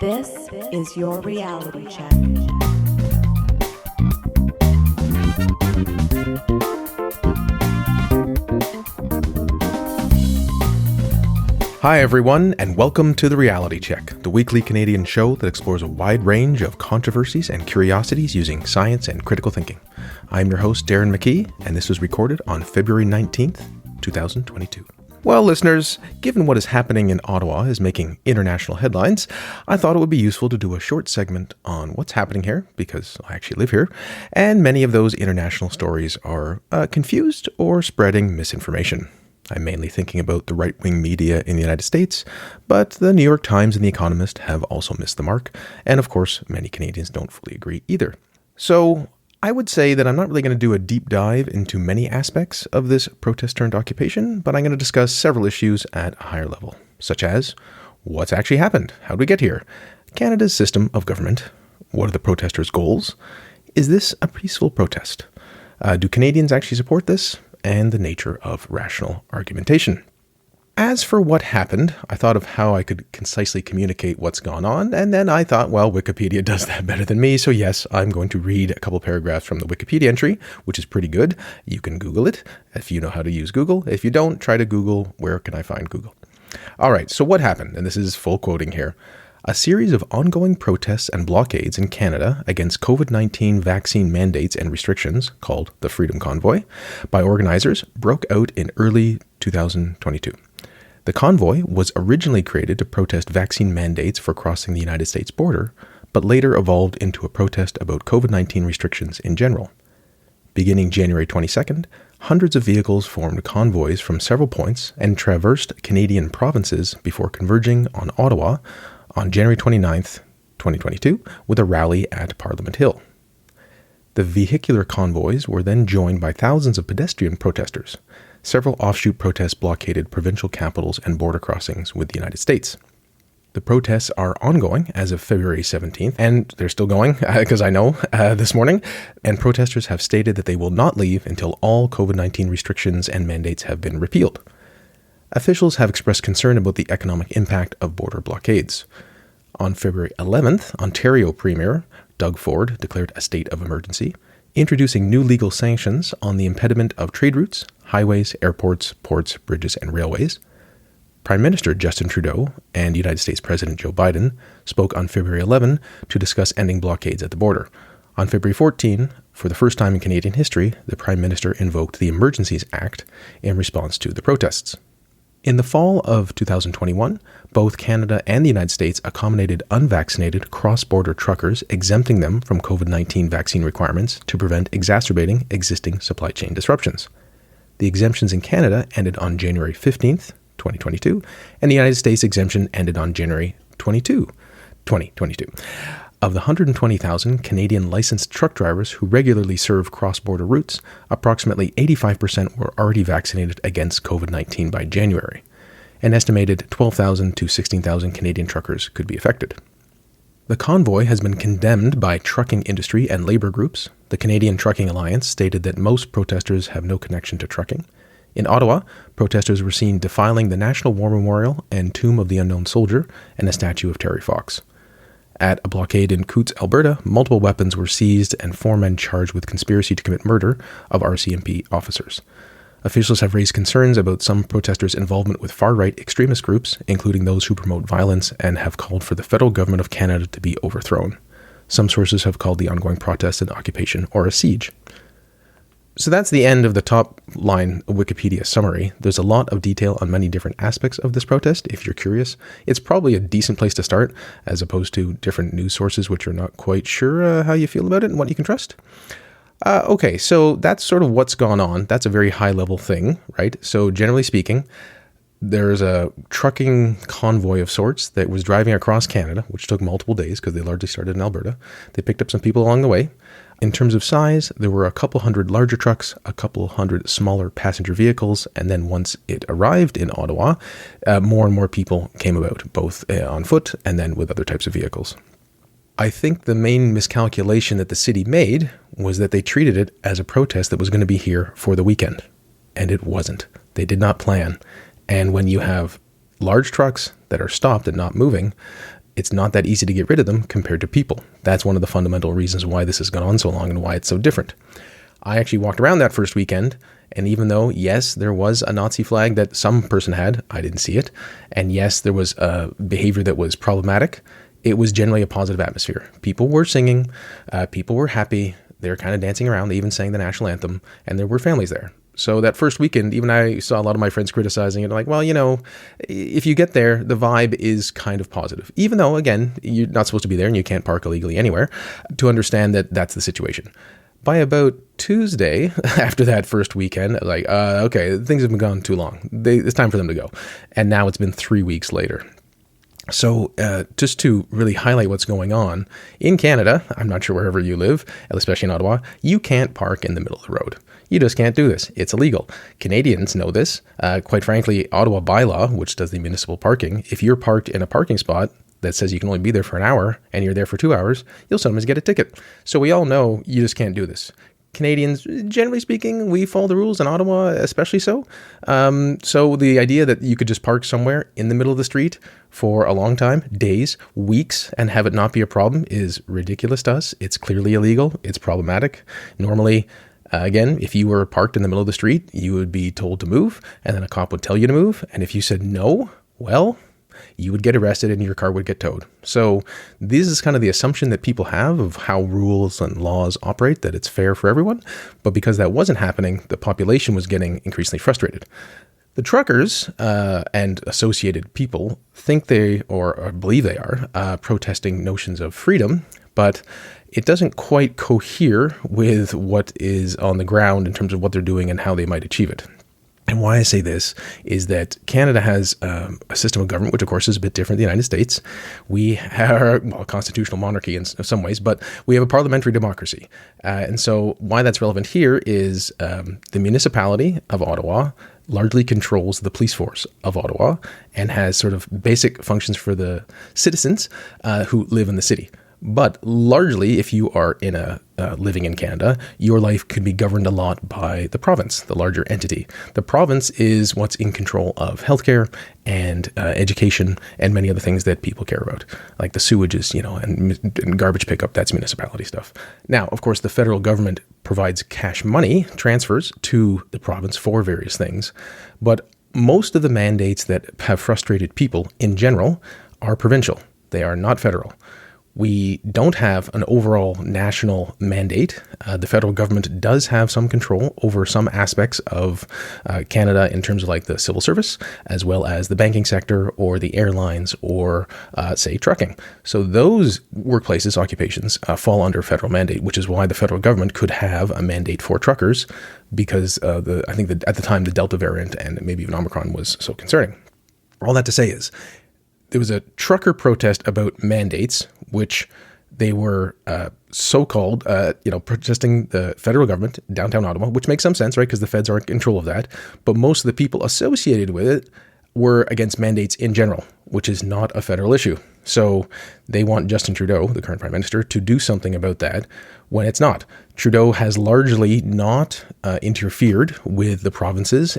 This is your reality check. Hi everyone, and welcome to The Reality Check, the weekly Canadian show that explores a wide range of controversies and curiosities using science and critical thinking. I'm your host, Darren McKee, and this was recorded on February 19th, 2022. Well, listeners, given what is happening in Ottawa is making international headlines, I thought it would be useful to do a short segment on what's happening here, because I actually live here, and many of those international stories are confused or spreading misinformation. I'm mainly thinking about the right-wing media in the United States, but the New York Times and The Economist have also missed the mark, and of course, many Canadians don't fully agree either. So, I would say that I'm not really going to do a deep dive into many aspects of this protest-turned-occupation, but I'm going to discuss several issues at a higher level, such as what's actually happened, how did we get here, Canada's system of government, what are the protesters' goals, is this a peaceful protest, do Canadians actually support this, and the nature of rational argumentation. As for what happened, I thought of how I could concisely communicate what's gone on, and then I thought, well, Wikipedia does that better than me, so yes, I'm going to read a couple paragraphs from the Wikipedia entry, which is pretty good. You can Google it if you know how to use Google. If you don't, try to Google, where can I find Google? All right, so what happened? And this is full quoting here. A series of ongoing protests and blockades in Canada against COVID-19 vaccine mandates and restrictions, called the Freedom Convoy, by organizers broke out in early 2022. The convoy was originally created to protest vaccine mandates for crossing the United States border, but later evolved into a protest about COVID-19 restrictions in general. Beginning January 22nd, hundreds of vehicles formed convoys from several points and traversed Canadian provinces before converging on Ottawa on January 29th, 2022, with a rally at Parliament Hill. The vehicular convoys were then joined by thousands of pedestrian protesters. Several offshoot protests blockaded provincial capitals and border crossings with the United States. The protests are ongoing as of February 17th, and they're still going, because I know, this morning, and protesters have stated that they will not leave until all COVID-19 restrictions and mandates have been repealed. Officials have expressed concern about the economic impact of border blockades. On February 11th, Ontario Premier Doug Ford declared a state of emergency, introducing new legal sanctions on the impediment of trade routes, highways, airports, ports, bridges, and railways. Prime Minister Justin Trudeau and United States President Joe Biden spoke on February 11 to discuss ending blockades at the border. On February 14, for the first time in Canadian history, the Prime Minister invoked the Emergencies Act in response to the protests. In the fall of 2021, both Canada and the United States accommodated unvaccinated cross-border truckers, exempting them from COVID-19 vaccine requirements to prevent exacerbating existing supply chain disruptions. The exemptions in Canada ended on January 15th, 2022, and the United States exemption ended on January 22, 2022. Of the 120,000 Canadian licensed truck drivers who regularly serve cross-border routes, approximately 85% were already vaccinated against COVID-19 by January. An estimated 12,000 to 16,000 Canadian truckers could be affected. The convoy has been condemned by trucking industry and labor groups. The Canadian Trucking Alliance stated that most protesters have no connection to trucking. In Ottawa, protesters were seen defiling the National War Memorial and Tomb of the Unknown Soldier and a statue of Terry Fox. At a blockade in Coutts, Alberta, multiple weapons were seized and 4 men charged with conspiracy to commit murder of RCMP officers. Officials have raised concerns about some protesters' involvement with far-right extremist groups, including those who promote violence, and have called for the federal government of Canada to be overthrown. Some sources have called the ongoing protest an occupation or a siege. So that's the end of the top line Wikipedia summary. There's a lot of detail on many different aspects of this protest. If you're curious, it's probably a decent place to start, as opposed to different news sources which are not quite sure how you feel about it and what you can trust. Okay, so that's sort of what's gone on. That's a very high-level thing, right? So generally speaking, there's a trucking convoy of sorts that was driving across Canada, which took multiple days because they largely started in Alberta. They picked up some people along the way. In terms of size, there were a couple hundred larger trucks, a couple hundred smaller passenger vehicles, and then once it arrived in Ottawa, more and more people came about, both on foot and then with other types of vehicles. I think the main miscalculation that the city made was that they treated it as a protest that was going to be here for the weekend, and it wasn't. They did not plan. And when you have large trucks that are stopped and not moving, it's not that easy to get rid of them compared to people. That's one of the fundamental reasons why this has gone on so long and why it's so different. I actually walked around that first weekend, and even though, yes, there was a Nazi flag that some person had, I didn't see it, and yes, there was a behavior that was problematic, it was generally a positive atmosphere. People were singing, people were happy, they were kind of dancing around, they even sang the national anthem, and there were families there. So that first weekend, even I saw a lot of my friends criticizing it, like, well, if you get there, the vibe is kind of positive. Even though, again, you're not supposed to be there and you can't park illegally anywhere, to understand that that's the situation. By about Tuesday, after that first weekend, like, okay, things have been gone too long. It's time for them to go. And now it's been 3 weeks later. So just to really highlight what's going on, in Canada, I'm not sure wherever you live, especially in Ottawa, you can't park in the middle of the road. You just can't do this. It's illegal. Canadians know this. Quite frankly, Ottawa bylaw, which does the municipal parking, if you're parked in a parking spot that says you can only be there for an hour and you're there for 2 hours, you'll sometimes get a ticket. So we all know you just can't do this. Canadians, generally speaking, we follow the rules in Ottawa, especially so. So the idea that you could just park somewhere in the middle of the street for a long time, days, weeks, and have it not be a problem is ridiculous to us. It's clearly illegal. It's problematic. Normally, again, if you were parked in the middle of the street, you would be told to move, and then a cop would tell you to move. And if you said no, well, you would get arrested and your car would get towed. So this is kind of the assumption that people have of how rules and laws operate, that it's fair for everyone. But because that wasn't happening, the population was getting increasingly frustrated. The truckers and associated people think they, or believe they are, protesting notions of freedom, but it doesn't quite cohere with what is on the ground in terms of what they're doing and how they might achieve it. And why I say this is that Canada has a system of government, which of course is a bit different than the United States. We are a constitutional monarchy in some ways, but we have a parliamentary democracy. And so why that's relevant here is the municipality of Ottawa largely controls the police force of Ottawa and has sort of basic functions for the citizens who live in the city. But largely, if you are living in Canada, your life could be governed a lot by the province, the larger entity. The province is what's in control of healthcare and education and many other things that people care about, like the sewages, and garbage pickup. That's municipality stuff. Now, of course, the federal government provides cash money transfers to the province for various things, but most of the mandates that have frustrated people in general are provincial. They are not federal. We don't have an overall national mandate. The federal government does have some control over some aspects of Canada in terms of like the civil service, as well as the banking sector or the airlines or, say, trucking. So those workplaces, occupations, fall under federal mandate, which is why the federal government could have a mandate for truckers because I think that at the time the Delta variant and maybe even Omicron was so concerning. All that to say is, there was a trucker protest about mandates, which they were so-called, protesting the federal government, downtown Ottawa, which makes some sense, right? Because the feds are in control of that. But most of the people associated with it were against mandates in general, which is not a federal issue. So they want Justin Trudeau, the current prime minister, to do something about that when it's not. Trudeau has largely not interfered with the provinces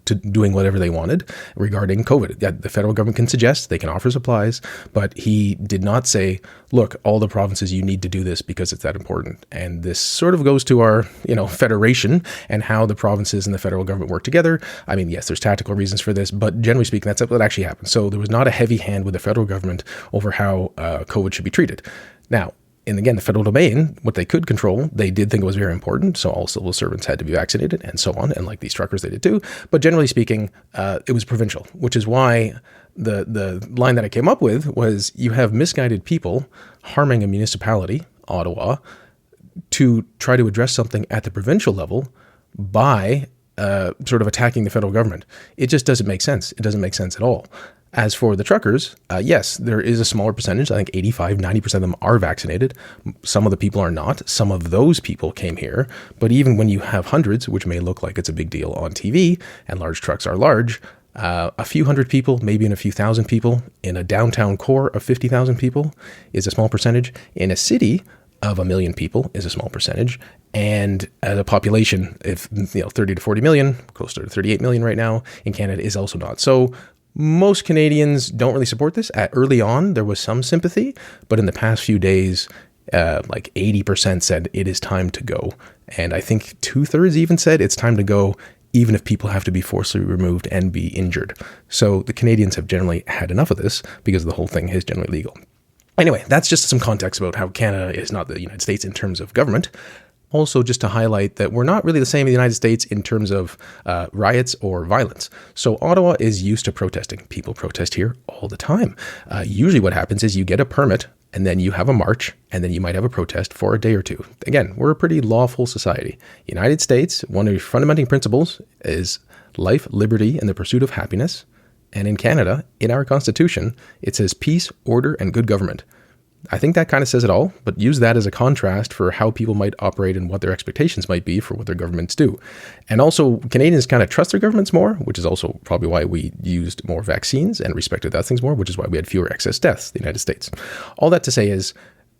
to doing whatever they wanted regarding COVID. The federal government can suggest, they can offer supplies, but he did not say, look, all the provinces, you need to do this because it's that important. And this sort of goes to our, federation and how the provinces and the federal government work together. I mean, yes, there's tactical reasons for this, but generally speaking, that's what actually happened. So there was not a heavy hand with the federal government over how COVID should be treated. Now, and again, the federal domain, what they could control, they did think it was very important. So all civil servants had to be vaccinated and so on. And like these truckers, they did too. But generally speaking, it was provincial, which is why the line that I came up with was you have misguided people harming a municipality, Ottawa, to try to address something at the provincial level by sort of attacking the federal government. It just doesn't make sense. It doesn't make sense at all. As for the truckers, yes, there is a smaller percentage. I think 85-90% of them are vaccinated. Some of the people are not. Some of those people came here. But even when you have hundreds, which may look like it's a big deal on TV, and large trucks are large, a few hundred people, maybe in a few thousand people, in a downtown core of 50,000 people is a small percentage. In a city of 1 million people is a small percentage. And as a population, if 30 to 40 million, close to 38 million right now in Canada, is also not. So Most Canadians don't really support this. Early on, there was some sympathy, but in the past few days, like 80% said it is time to go. And I think 2/3 even said it's time to go, even if people have to be forcibly removed and be injured. So the Canadians have generally had enough of this because the whole thing is generally legal. Anyway, that's just some context about how Canada is not the United States in terms of government. Also, just to highlight that we're not really the same in the United States in terms of riots or violence. So Ottawa is used to protesting. People protest here all the time. Usually what happens is you get a permit and then you have a march and then you might have a protest for a day or two. Again, we're a pretty lawful society. United States, one of your fundamental principles is life, liberty, and the pursuit of happiness. And in Canada, in our Constitution, it says peace, order, and good government. I think that kind of says it all, but use that as a contrast for how people might operate and what their expectations might be for what their governments do. And also, Canadians kind of trust their governments more, which is also probably why we used more vaccines and respected those things more, which is why we had fewer excess deaths in the United States. All that to say is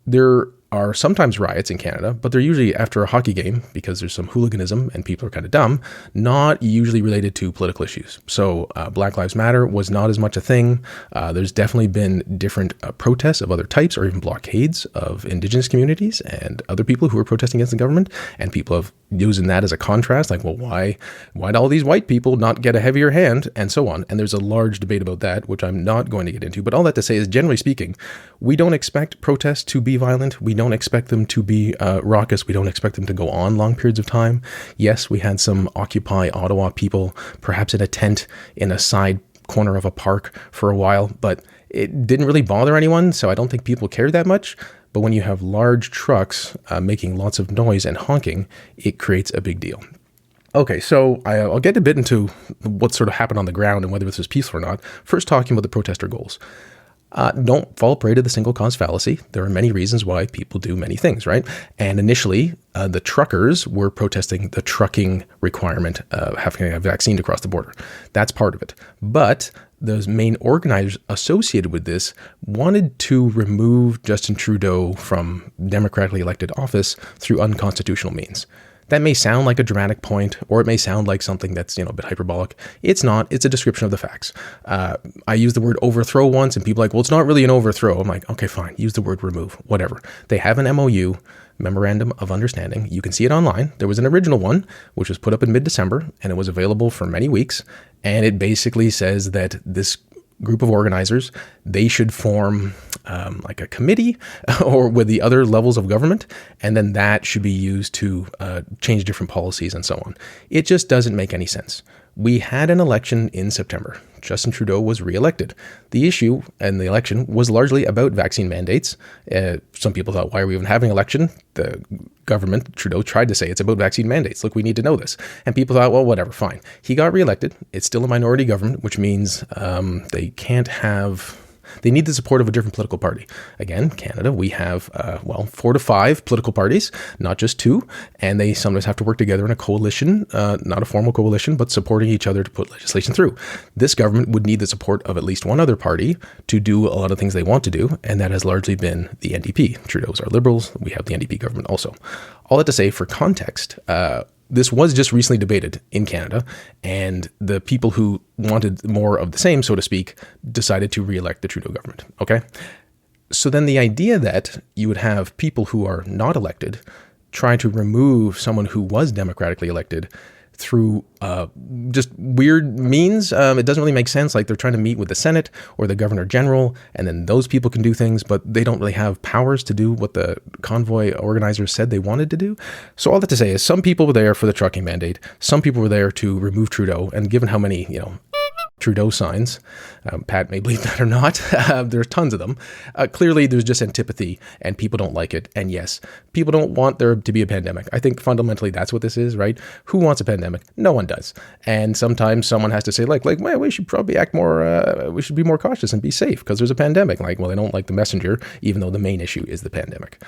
there are sometimes riots in Canada, but they're usually after a hockey game because there's some hooliganism and people are kind of dumb, not usually related to political issues. So Black Lives Matter was not as much a thing. There's definitely been different protests of other types or even blockades of Indigenous communities and other people who are protesting against the government. And people have using that as a contrast, like, well, why do all these white people not get a heavier hand and so on? And there's a large debate about that, which I'm not going to get into. But all that to say is, generally speaking, we don't expect protests to be violent. We don't expect them to be raucous. We don't expect them to go on long periods of time. Yes, we had some Occupy Ottawa people, perhaps in a tent in a side corner of a park for a while, but it didn't really bother anyone, so I don't think people care that much. But when you have large trucks making lots of noise and honking, it creates a big deal. Okay, so I'll get a bit into what sort of happened on the ground and whether this was peaceful or not. First, talking about the protester goals. Don't fall prey to the single cause fallacy. There are many reasons why people do many things, right? And initially, the truckers were protesting the trucking requirement of having a vaccine to cross the border. That's part of it. But those main organizers associated with this wanted to remove Justin Trudeau from democratically elected office through unconstitutional means. That may sound like a dramatic point, or it may sound like something that's, a bit hyperbolic. It's not. It's a description of the facts. I used the word overthrow once, and people are like, well, it's not really an overthrow. I'm like, okay, fine. Use the word remove, whatever. They have an MOU, Memorandum of Understanding. You can see it online. There was an original one, which was put up in mid-December, and it was available for many weeks. And it basically says that this group of organizers, they should form like a committee or with the other levels of government, and then that should be used to change different policies and so on. It just doesn't make any sense. We had an election in September. Justin Trudeau was reelected. The issue in the election was largely about vaccine mandates. Some people thought, why are we even having an election? The government, Trudeau, tried to say it's about vaccine mandates. Look, we need to know this. And people thought, well, whatever, fine. He got reelected. It's still a minority government, which means they need the support of a different political party. Again, Canada, we have, 4 to 5 political parties, not just 2, and they sometimes have to work together in a coalition, not a formal coalition, but supporting each other to put legislation through. This government would need the support of at least one other party to do a lot of things they want to do, and that has largely been the NDP. Trudeau's are Liberals. We have the NDP government also. All that to say, for context, this was just recently debated in Canada, and the people who wanted more of the same, so to speak, decided to re-elect the Trudeau government, okay? So then the idea that you would have people who are not elected try to remove someone who was democratically elected through just weird means, it doesn't really make sense. Like, they're trying to meet with the Senate or the Governor General, and then those people can do things, but they don't really have powers to do what the convoy organizers said they wanted to do. So all that to say is, some people were there for the trucking mandate. Some people were there to remove Trudeau, and given how many, Trudeau signs, Pat may believe that or not, there's tons of them. Clearly, there's just antipathy, and people don't like it. And yes, people don't want there to be a pandemic. I think fundamentally that's what this is, right? Who wants a pandemic? No one does. And sometimes someone has to say, well, we should probably act more, we should be more cautious and be safe because there's a pandemic. They don't like the messenger, even though the main issue is the pandemic.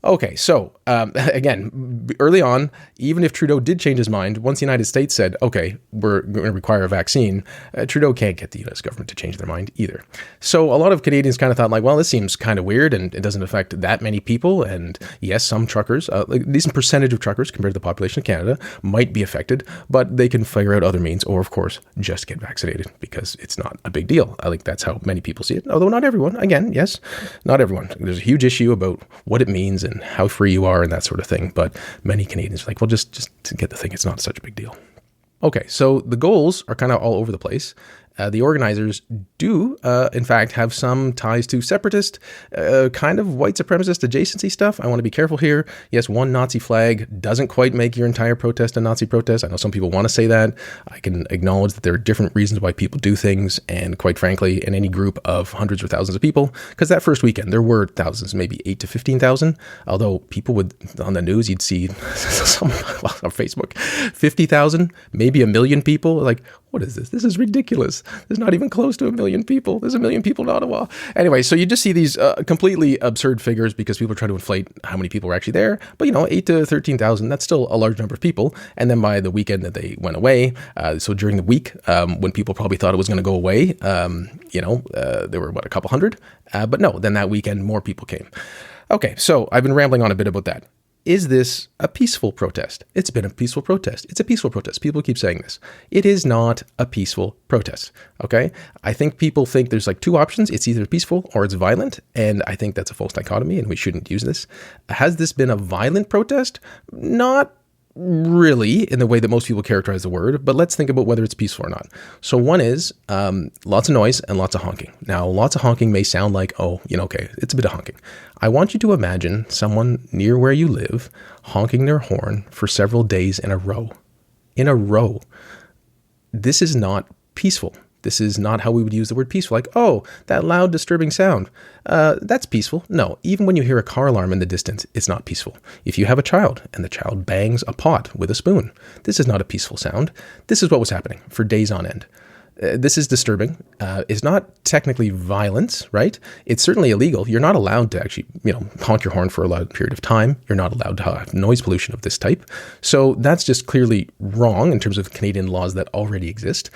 Okay, so again, early on, even if Trudeau did change his mind, once the United States said, okay, we're going to require a vaccine, Trudeau can't get the U.S. government to change their mind either. So a lot of Canadians kind of thought like, well, this seems kind of weird and it doesn't affect that many people. And yes, some truckers, a decent percentage of truckers compared to the population of Canada might be affected, but they can figure out other means or, of course, just get vaccinated because it's not a big deal. I think that's how many people see it, although not everyone. Again, yes, not everyone. There's a huge issue about what it means and how free you are and that sort of thing. But many Canadians are like, well, just to get the thing, it's not such a big deal. Okay, so the goals are kind of all over the place. The organizers do, in fact, have some ties to separatist, kind of white supremacist adjacency stuff. I want to be careful here. Yes, one Nazi flag doesn't quite make your entire protest a Nazi protest. I know some people want to say that. I can acknowledge that there are different reasons why people do things. And quite frankly, in any group of hundreds or thousands of people, because that first weekend, there were thousands, maybe 8 to 15,000. Although people would, on the news, you'd see some, on Facebook, 50,000, maybe 1 million people. Like, what is this? This is ridiculous. There's not even close to 1 million people. There's 1 million people in Ottawa. Anyway, so you just see these completely absurd figures because people try to inflate how many people were actually there. But, 8 to 13,000, that's still a large number of people. And then by the weekend that they went away, so during the week, when people probably thought it was going to go away, there were, a couple hundred? But no, then that weekend, more people came. Okay, so I've been rambling on a bit about that. Is this a peaceful protest? It's been a peaceful protest. It's a peaceful protest. People keep saying this. It is not a peaceful protest, okay? I think people think there's like two options. It's either peaceful or it's violent, and I think that's a false dichotomy, and we shouldn't use this. Has this been a violent protest? Not really in the way that most people characterize the word, but let's think about whether it's peaceful or not. So one is lots of noise and lots of honking. Now, lots of honking may sound like, okay, it's a bit of honking. I want you to imagine someone near where you live honking their horn for several days in a row. In a row. This is not peaceful. This is not how we would use the word peaceful. Like, oh, that loud, disturbing sound. That's peaceful. No, even when you hear a car alarm in the distance, it's not peaceful. If you have a child and the child bangs a pot with a spoon, this is not a peaceful sound. This is what was happening for days on end. This is disturbing. It's not technically violence, right? It's certainly illegal. You're not allowed to actually, honk your horn for a long period of time. You're not allowed to have noise pollution of this type. So that's just clearly wrong in terms of Canadian laws that already exist.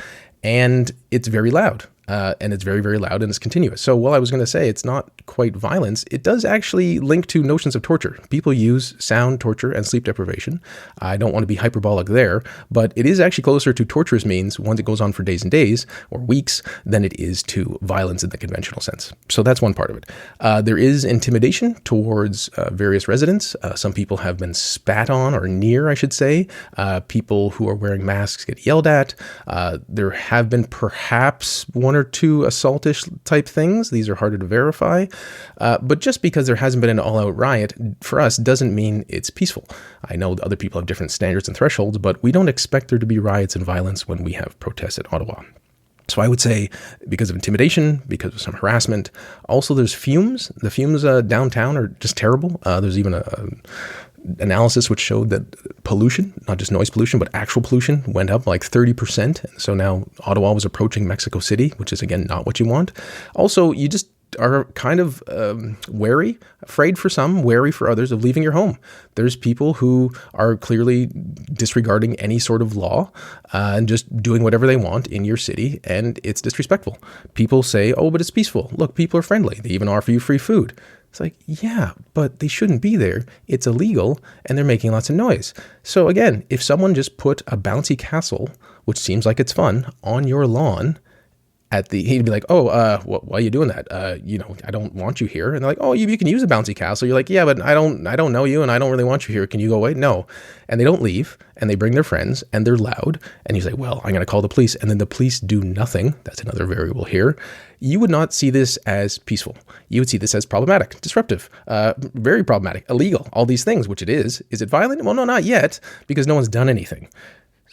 And it's very loud. And it's very, very loud and it's continuous. So while I was going to say it's not quite violence, it does actually link to notions of torture. People use sound, torture, and sleep deprivation. I don't want to be hyperbolic there, but it is actually closer to torturous means once it goes on for days and days or weeks than it is to violence in the conventional sense. So that's one part of it. There is intimidation towards various residents. Some people have been spat on or near, I should say. People who are wearing masks get yelled at. There have been perhaps one or two assaultish type things. These are harder to verify. But just because there hasn't been an all-out riot for us doesn't mean it's peaceful. I know other people have different standards and thresholds, but we don't expect there to be riots and violence when we have protests at Ottawa. So I would say because of intimidation, because of some harassment. Also, there's fumes. The fumes downtown are just terrible. There's even a analysis which showed that pollution, not just noise pollution, but actual pollution went up like 30%. So now Ottawa was approaching Mexico City, which is, again, not what you want. Also, you just are kind of wary, afraid for some, wary for others of leaving your home. There's people who are clearly disregarding any sort of law and just doing whatever they want in your city, and it's disrespectful. People say, oh, but it's peaceful. Look, people are friendly. They even offer you free food. It's like, yeah, but they shouldn't be there. It's illegal, and they're making lots of noise. So again, if someone just put a bouncy castle, which seems like it's fun, on your lawn, he'd be like, why are you doing that? I don't want you here. And they're like, oh, you can use a bouncy castle. You're like, yeah, but I don't know you and I don't really want you here. Can you go away? No. And they don't leave and they bring their friends and they're loud. And he's like, well, I'm going to call the police. And then the police do nothing. That's another variable here. You would not see this as peaceful. You would see this as problematic, disruptive, very problematic, illegal, all these things, which it is. Is it violent? Well, no, not yet, because no one's done anything.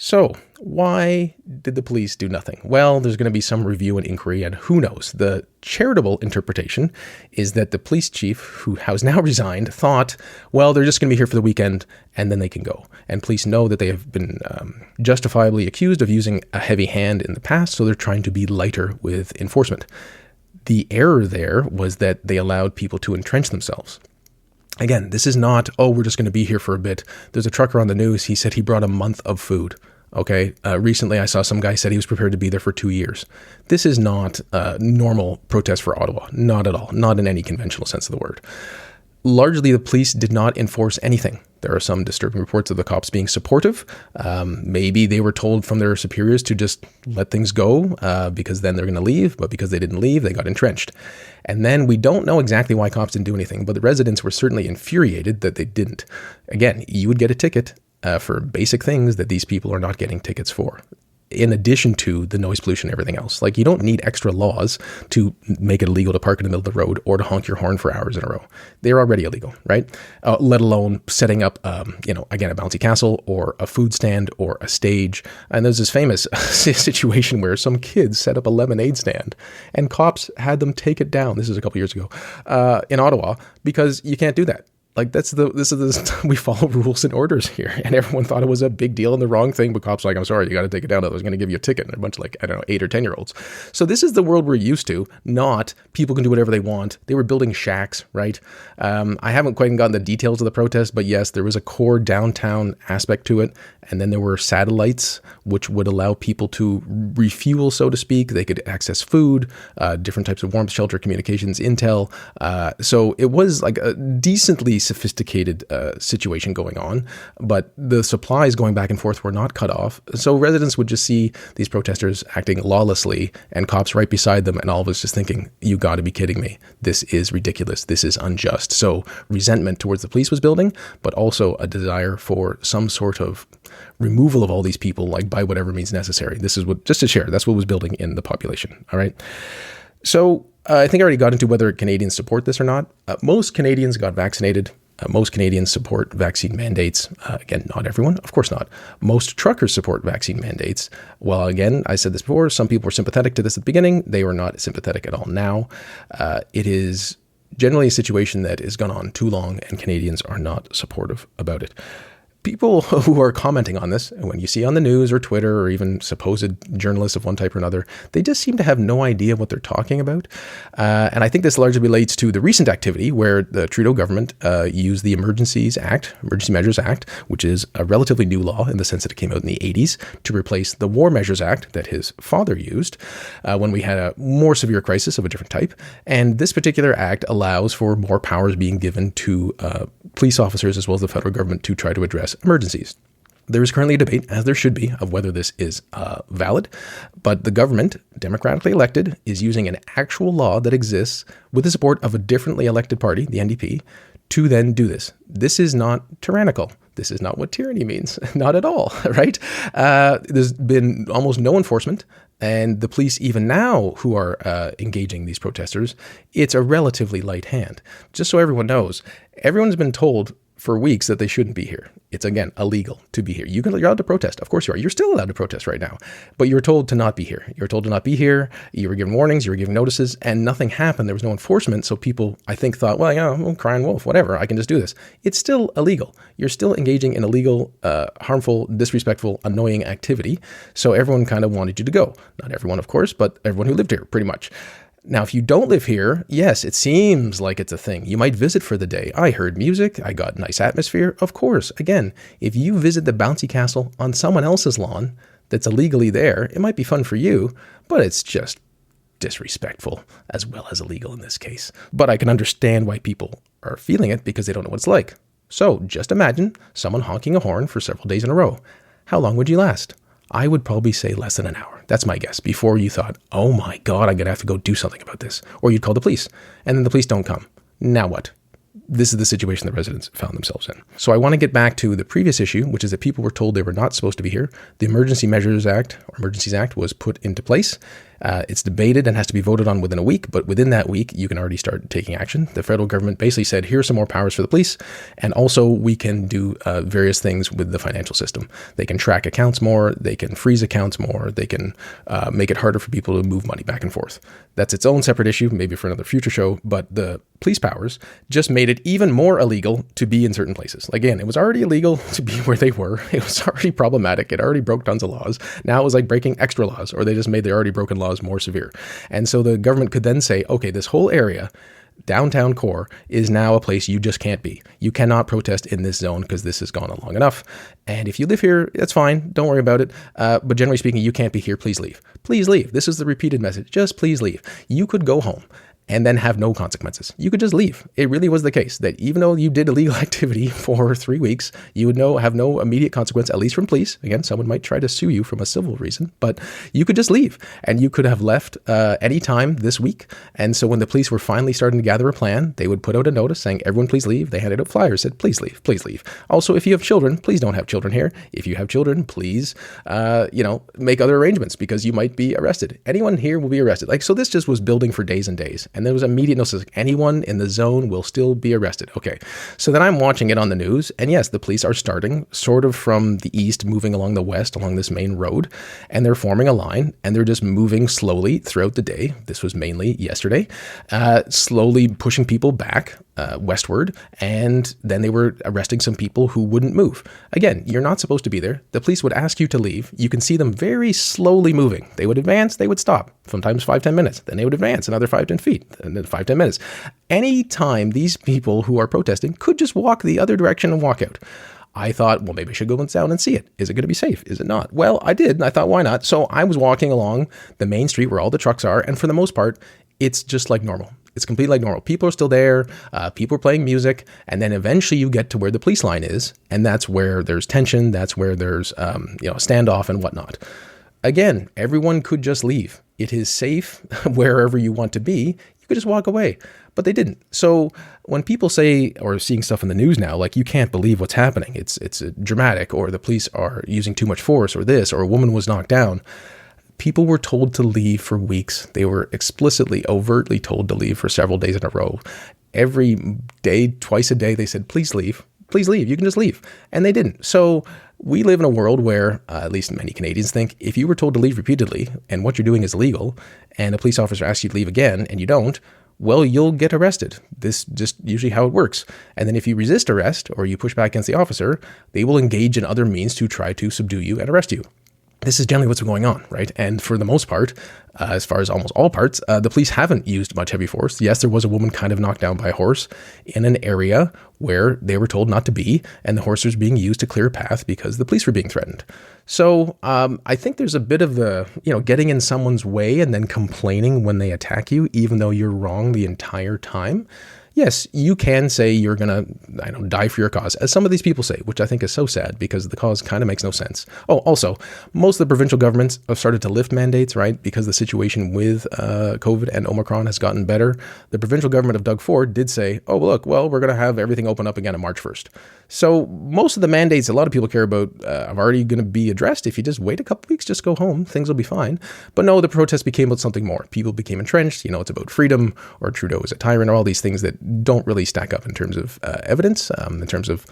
So why did the police do nothing? Well, there's going to be some review and inquiry, and who knows? The charitable interpretation is that the police chief, who has now resigned, thought, well, they're just going to be here for the weekend and then they can go. And police know that they have been justifiably accused of using a heavy hand in the past, so they're trying to be lighter with enforcement. The error there was that they allowed people to entrench themselves. Again, this is not, oh, we're just going to be here for a bit. There's a trucker on the news. He said he brought a month of food. Okay. Recently, I saw some guy said he was prepared to be there for 2 years. This is not a normal protest for Ottawa. Not at all. Not in any conventional sense of the word. Largely, the police did not enforce anything. There are some disturbing reports of the cops being supportive. Maybe they were told from their superiors to just let things go because then they're going to leave. But because they didn't leave, they got entrenched. And then we don't know exactly why cops didn't do anything, but the residents were certainly infuriated that they didn't. Again, you would get a ticket for basic things that these people are not getting tickets for, in addition to the noise pollution and everything else. Like, you don't need extra laws to make it illegal to park in the middle of the road or to honk your horn for hours in a row. They're already illegal, right? Let alone setting up, again, a bouncy castle or a food stand or a stage. And there's this famous situation where some kids set up a lemonade stand and cops had them take it down. This is a couple years ago in Ottawa, because you can't do that. Like, this is we follow rules and orders here. And everyone thought it was a big deal and the wrong thing. But cops were like, I'm sorry, you got to take it down. I was going to give you a ticket. And a bunch of 8 or 10 year olds. So this is the world we're used to, not people can do whatever they want. They were building shacks, right? I haven't quite gotten the details of the protest, but yes, there was a core downtown aspect to it. And then there were satellites, which would allow people to refuel, so to speak. They could access food, different types of warmth, shelter, communications, intel. So it was like a decently sophisticated situation going on, but the supplies going back and forth were not cut off. So residents would just see these protesters acting lawlessly and cops right beside them, and all of us just thinking, you got to be kidding me. This is ridiculous. This is unjust. So resentment towards the police was building, but also a desire for some sort of removal of all these people, like by whatever means necessary. This is what, just to share, that's what was building in the population. All right. So I think I already got into whether Canadians support this or not. Most Canadians got vaccinated. Most Canadians support vaccine mandates. Again, not everyone, of course not. Most truckers support vaccine mandates. Well, again, I said this before, some people were sympathetic to this at the beginning. They were not sympathetic at all now. It is generally a situation that has gone on too long, and Canadians are not supportive about it. People who are commenting on this, when you see on the news or Twitter or even supposed journalists of one type or another, they just seem to have no idea what they're talking about. And I think this largely relates to the recent activity where the Trudeau government used the Emergency Measures Act, which is a relatively new law in the sense that it came out in the 80s, to replace the War Measures Act that his father used when we had a more severe crisis of a different type. And this particular act allows for more powers being given to police officers as well as the federal government to try to address emergencies. There is currently a debate, as there should be, of whether this is valid, but the government, democratically elected, is using an actual law that exists with the support of a differently elected party, the NDP, to then do this. This is not tyrannical. This is not what tyranny means. Not at all, right? There's been almost no enforcement, and the police, even now, who are engaging these protesters, it's a relatively light hand. Just so everyone knows, everyone's been told for weeks that they shouldn't be here. It's, again, illegal to be here. You're allowed to protest. Of course you are. You're still allowed to protest right now. But you're told to not be here. You're told to not be here. You were given warnings. You were given notices. And nothing happened. There was no enforcement. So people, I think, thought, well, I'm crying wolf, whatever. I can just do this. It's still illegal. You're still engaging in illegal, harmful, disrespectful, annoying activity. So everyone kind of wanted you to go. Not everyone, of course, but everyone who lived here, pretty much. Now, if you don't live here, yes, it seems like it's a thing. You might visit for the day. I heard music. I got nice atmosphere. Of course, again, if you visit the bouncy castle on someone else's lawn that's illegally there, it might be fun for you, but it's just disrespectful as well as illegal in this case. But I can understand why people are feeling it because they don't know what it's like. So just imagine someone honking a horn for several days in a row. How long would you last? I would probably say less than an hour. That's my guess. Before you thought, oh my God, I'm going to have to go do something about this. Or you'd call the police, and then the police don't come. Now what? This is the situation the residents found themselves in. So I want to get back to the previous issue, which is that people were told they were not supposed to be here. The Emergency Measures Act, or Emergencies Act, was put into place. It's debated and has to be voted on within a week, but within that week, you can already start taking action. The federal government basically said, here's some more powers for the police, and also we can do various things with the financial system. They can track accounts more, they can freeze accounts more, they can make it harder for people to move money back and forth. That's its own separate issue, maybe for another future show, but the police powers just made it even more illegal to be in certain places. Again, it was already illegal to be where they were. It was already problematic. It already broke tons of laws. Now it was like breaking extra laws, or they just made the already broken laws more severe. And so the government could then say, okay, this whole area, downtown core is now a place you just can't be. You cannot protest in this zone because this has gone on long enough. And if you live here, that's fine. Don't worry about it. But generally speaking, you can't be here. Please leave. Please leave. This is the repeated message. Just please leave. You could go home and then have no consequences. You could just leave. It really was the case that even though you did illegal activity for 3 weeks, you would have no immediate consequence, at least from police. Again, someone might try to sue you from a civil reason, but you could just leave. And you could have left any time this week. And so when the police were finally starting to gather a plan, they would put out a notice saying, everyone please leave. They handed out flyers, said, please leave, please leave. Also, if you have children, please don't have children here. If you have children, please, make other arrangements because you might be arrested. Anyone here will be arrested. So this just was building for days and days. And there was immediate notice, anyone in the zone will still be arrested. Okay. So then I'm watching it on the news. And yes, the police are starting sort of from the east, moving along the west, along this main road. And they're forming a line and they're just moving slowly throughout the day. This was mainly yesterday, slowly pushing people back westward. And then they were arresting some people who wouldn't move. Again, you're not supposed to be there. The police would ask you to leave. You can see them very slowly moving. They would advance, they would stop, sometimes 5-10 minutes. Then they would advance another 5-10 feet, and then 5-10 minutes. Anytime these people who are protesting could just walk the other direction and walk out. I thought, well, maybe I should go down and see it. Is it going to be safe? Is it not? Well, I did. And I thought, why not? So I was walking along the main street where all the trucks are. And for the most part, it's just like normal. It's completely like normal. People are still there. People are playing music. And then eventually you get to where the police line is. And that's where there's tension. That's where there's, standoff and whatnot. Again, everyone could just leave. It is safe wherever you want to be. You could just walk away. But they didn't. So when people say, or seeing stuff in the news now, like you can't believe what's happening, it's dramatic, or the police are using too much force, or this, or a woman was knocked down. People were told to leave for weeks. They were explicitly, overtly told to leave for several days in a row. Every day, twice a day, they said, please leave. Please leave. You can just leave. And they didn't. So we live in a world where, at least many Canadians think, if you were told to leave repeatedly and what you're doing is illegal, and a police officer asks you to leave again and you don't, well, you'll get arrested. This just usually how it works. And then if you resist arrest or you push back against the officer, they will engage in other means to try to subdue you and arrest you. This is generally what's going on, right? And for the most part, as far as almost all parts, the police haven't used much heavy force. Yes, there was a woman kind of knocked down by a horse in an area where they were told not to be, and the horse was being used to clear a path because the police were being threatened. So I think there's a bit of the, getting in someone's way and then complaining when they attack you, even though you're wrong the entire time. Yes, you can say you're going to, die for your cause, as some of these people say, which I think is so sad because the cause kind of makes no sense. Oh, also, most of the provincial governments have started to lift mandates, right? Because the situation with COVID and Omicron has gotten better. The provincial government of Doug Ford did say, oh, look, well, we're going to have everything open up again on March 1st. So most of the mandates a lot of people care about are already going to be addressed. If you just wait a couple weeks, just go home, things will be fine. But no, the protest became about something more. People became entrenched. It's about freedom, or Trudeau is a tyrant, or all these things that don't really stack up in terms of evidence, in terms of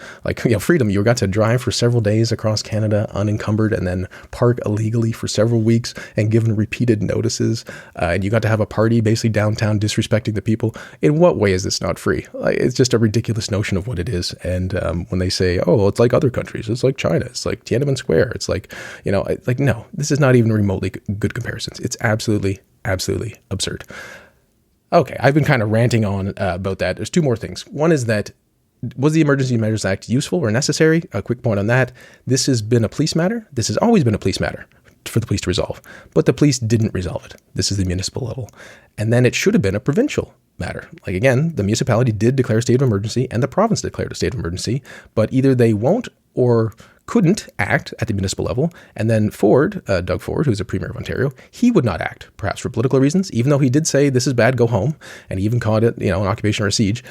freedom. You got to drive for several days across Canada unencumbered and then park illegally for several weeks and given repeated notices. And you got to have a party basically downtown disrespecting the people. In what way is this not free? It's just a ridiculous notion of what it is. And when they say, oh, it's like other countries, it's like China, it's like Tiananmen Square, it's like, no, this is not even remotely good comparisons. It's absolutely, absolutely absurd. Okay, I've been kind of ranting on about that. There's two more things. One is that, was the Emergency Measures Act useful or necessary? A quick point on that. This has been a police matter. This has always been a police matter for the police to resolve, but the police didn't resolve it. This is the municipal level. And then it should have been a provincial matter. Again, the municipality did declare a state of emergency and the province declared a state of emergency, but either they won't or couldn't act at the municipal level. And then Ford, Doug Ford, who's a premier of Ontario, he would not act, perhaps for political reasons, even though he did say this is bad, go home. And he even called it, an occupation or a siege.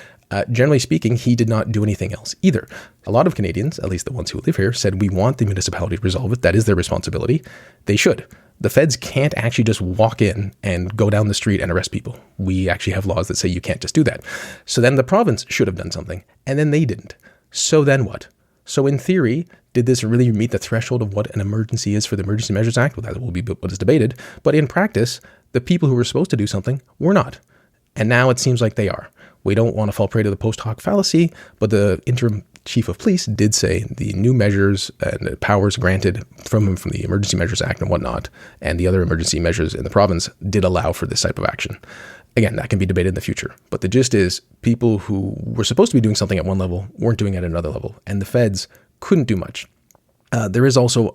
Generally speaking, he did not do anything else either. A lot of Canadians, at least the ones who live here, said we want the municipality to resolve it. That is their responsibility. They should. The feds can't actually just walk in and go down the street and arrest people. We actually have laws that say you can't just do that. So then the province should have done something, and then they didn't. So then what? So in theory, did this really meet the threshold of what an emergency is for the Emergency Measures Act? Well, that will be what is debated. But in practice, the people who were supposed to do something were not. And now it seems like they are. We don't want to fall prey to the post hoc fallacy, but the interim chief of police did say the new measures and the powers granted from the Emergency Measures Act and whatnot, and the other emergency measures in the province did allow for this type of action. Again, that can be debated in the future. But the gist is people who were supposed to be doing something at one level weren't doing it at another level. And the feds couldn't do much. There is also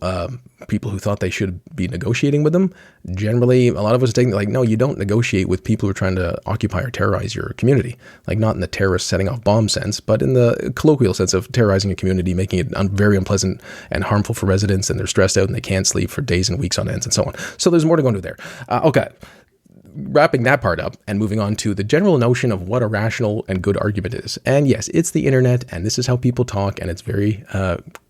people who thought they should be negotiating with them. Generally, a lot of us are taking no, you don't negotiate with people who are trying to occupy or terrorize your community. Not in the terrorist setting off bomb sense, but in the colloquial sense of terrorizing a community, making it very unpleasant and harmful for residents, and they're stressed out and they can't sleep for days and weeks on end and so on. So there's more to go into there. Okay. Wrapping that part up and moving on to the general notion of what a rational and good argument is. And yes, it's the internet, and this is how people talk, and it's very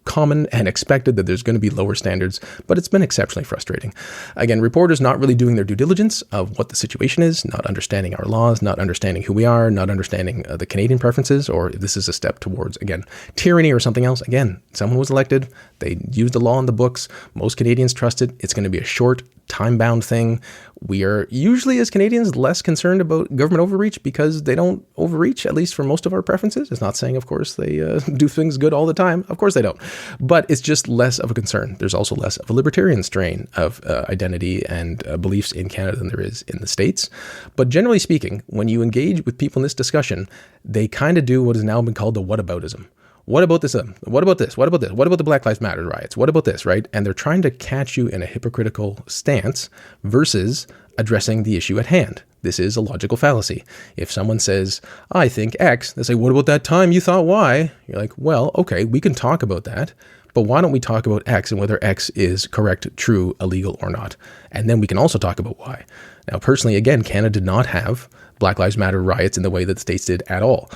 common and expected that there's going to be lower standards, but it's been exceptionally frustrating. Again, reporters not really doing their due diligence of what the situation is, not understanding our laws, not understanding who we are, not understanding the Canadian preferences, or if this is a step towards, again, tyranny or something else. Again, someone was elected, they used the law in the books, most Canadians trust it, it's going to be a short, time-bound thing. We are usually, as Canadians, less concerned about government overreach because they don't overreach, at least for most of our preferences. It's not saying, of course, they do things good all the time. Of course they don't. But it's just less of a concern. There's also less of a libertarian strain of identity and beliefs in Canada than there is in the States. But generally speaking, when you engage with people in this discussion, they kind of do what has now been called the whataboutism. What about this? What about this? What about this? What about the Black Lives Matter riots? What about this, right? And they're trying to catch you in a hypocritical stance versus addressing the issue at hand. This is a logical fallacy. If someone says, I think X, they say, what about that time you thought Y? You're like, well, okay, we can talk about that, but why don't we talk about X and whether X is correct, true, illegal, or not? And then we can also talk about Y. Now, personally, again, Canada did not have Black Lives Matter riots in the way that the States did at all.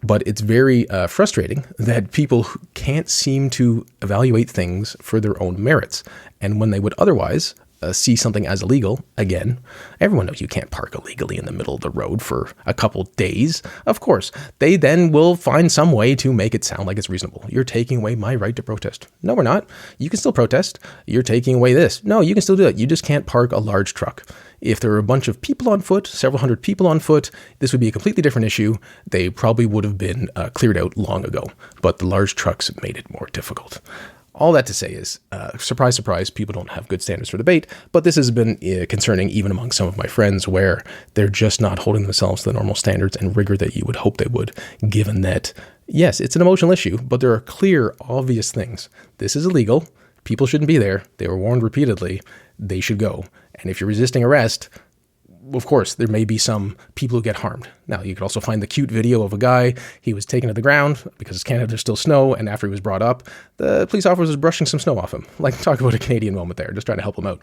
But it's very frustrating that people can't seem to evaluate things for their own merits. And when they would otherwise see something as illegal, again, everyone knows you can't park illegally in the middle of the road for a couple days. Of course, they then will find some way to make it sound like it's reasonable. You're taking away my right to protest. No, we're not. You can still protest. You're taking away this. No, you can still do that. You just can't park a large truck. If there were a bunch of people on foot, several hundred people on foot, this would be a completely different issue. They probably would have been cleared out long ago, but the large trucks made it more difficult. All that to say is, surprise, surprise, people don't have good standards for debate, but this has been concerning even among some of my friends where they're just not holding themselves to the normal standards and rigor that you would hope they would, given that, yes, it's an emotional issue, but there are clear, obvious things. This is illegal. People shouldn't be there. They were warned repeatedly. They should go. And if you're resisting arrest, of course, there may be some people who get harmed. Now, you could also find the cute video of a guy, he was taken to the ground because Canada, there's still snow, and after he was brought up, the police officer was brushing some snow off him. Talk about a Canadian moment there, just trying to help him out.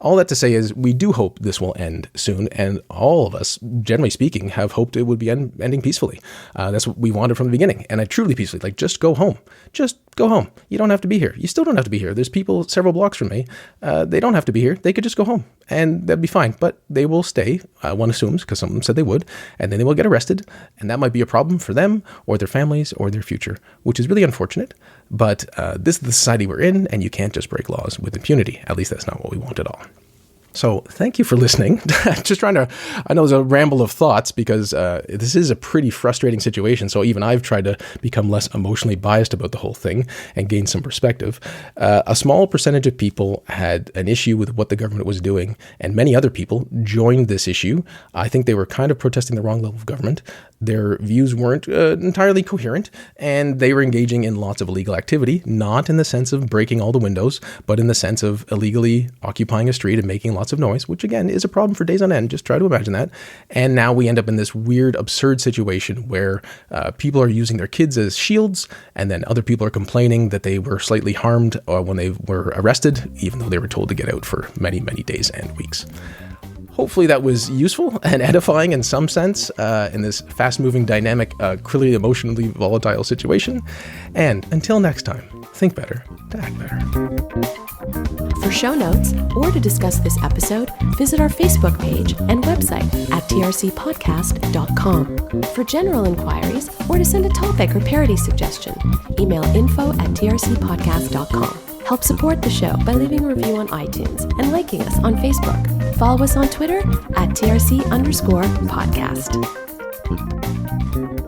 All that to say is, we do hope this will end soon, and all of us, generally speaking, have hoped it would be ending peacefully. That's what we wanted from the beginning, and truly peacefully, just go home. Just go home. You don't have to be here. You still don't have to be here. There's people several blocks from me. They don't have to be here. They could just go home, and that'd be fine, but they will stay, one assumes, because some of them said they would, and then they will get arrested, and that might be a problem for them or their families or their future, which is really unfortunate. But this is the society we're in, and you can't just break laws with impunity. At least that's not what we want at all. So thank you for listening. Just trying to, I know it's a ramble of thoughts because this is a pretty frustrating situation. So even I've tried to become less emotionally biased about the whole thing and gain some perspective. A small percentage of people had an issue with what the government was doing, and many other people joined this issue. I think they were kind of protesting the wrong level of government. Their views weren't entirely coherent, and they were engaging in lots of illegal activity, not in the sense of breaking all the windows, but in the sense of illegally occupying a street and making lots of noise, which again is a problem for days on end. Just try to imagine that. And now we end up in this weird, absurd situation where people are using their kids as shields, and then other people are complaining that they were slightly harmed when they were arrested, even though they were told to get out for many, many days and weeks. Hopefully that was useful and edifying in some sense in this fast-moving, dynamic, clearly emotionally volatile situation. And until next time, think better to act better. For show notes or to discuss this episode, visit our Facebook page and website at trcpodcast.com. For general inquiries or to send a topic or parody suggestion, email info@trcpodcast.com. Help support the show by leaving a review on iTunes and liking us on Facebook. Follow us on Twitter @TRC_podcast.